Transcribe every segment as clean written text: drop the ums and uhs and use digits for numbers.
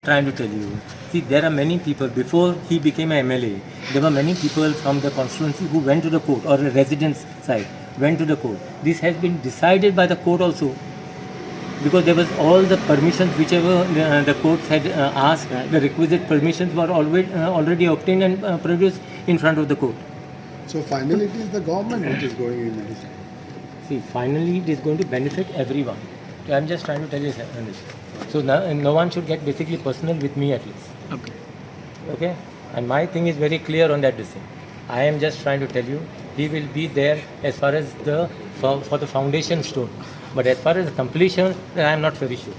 trying to tell you. See, there are many people, before he became a MLA, there were many people from the constituency who went to the court, or a residence side, went to the court. This has been decided by the court also, because there was all the permissions, whichever the courts had asked, the requisite permissions were already obtained and produced in front of the court. So finally it is the government which is going in this. See, finally it is going to benefit everyone. I am just trying to tell you this. So no one should get basically personal with me at least. Okay. Okay? And my thing is very clear on that decision. I am just trying to tell you, he will be there as far as for the foundation stone. But as far as the completion, I am not very sure.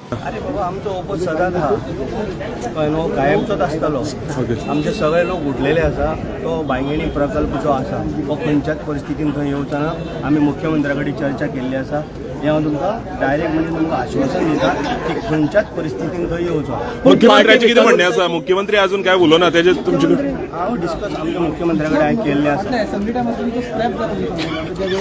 अरे बाबा आमचो Oppo सदांच आहा कळ्ळें न्हू कायमचोच आसतलो आमचे सगळे लोक उठलेले आसा तो बांयगेणी प्रकल्प जो आसा तो खंयच्याच परिस्थितीन थंय येवचो ना आमी मुख्यमंत्र्या कडेन चर्चा केल्ली आसा हे हांव तुमकां डायरेक्ट म्हणजे तुमकां आश्वासन दिता की खंयच्याच परिस्थितीन थंय येवचो मुख्यमंत्र्याचे कितें म्हणणें आसा मुख्यमंत्री अजून काय उलोवना तेजे तुमचे हांव डिस्कस आमच्या मुख्यमंत्र्या कडेन हांवें केल्लें आसा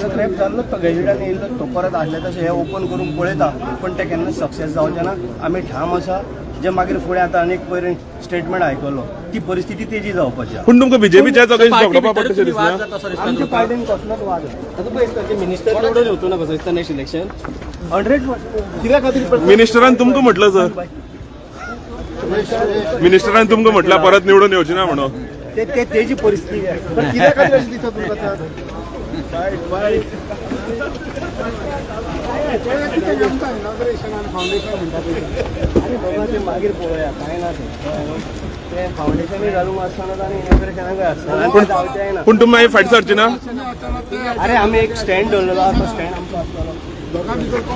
स्क्रॅप जाल्लो तो गॅजेटान येयल्लो तो परत आसले तशें हे ओपन करून पळयता पण ते केन्ना सक्सेस जावचें ना आमी ठाम आसा जे मागीर फुडें आतां आनीक पयर स्टेटमेंट आयकलो ती परिस्थिती तेजी जावपाची पूण तुमकां बीजेपीच्याच अगेन्स्ट झगडपा पडटा दिसना आमच्या पार्टीन कसलोच वाद आतां पळय दिसता की मिनिस्टर निवडून येवचो ना कसो दिसता नेक्स्ट इलेक्शन 100% कित्या खातीर मिनिस्टरान तुमकां म्हटलं सर मिनिस्टरान तुमकां म्हटलं परत निवडून येवची ना म्हणून तेजी परिस्थिती आहे पण कित्या खातीर अशें दिसता तुमकां वायट कितें जमता इनॉग्रेशन आनी फावंडेशन म्हणटा पळय आनी बाबा ते मागीर पळोवया कांय ना ते फावंडेशनूय घालूंक आसतना आनी इनॉग्रेशनाकूय आसतना जावचेंय ना पूण तुमी मागीर फाटी सरची ना अरे आमी एक स्टँड दवरलेलो आसा तो स्टँड आमचो आसतलो दोगां भितर कोण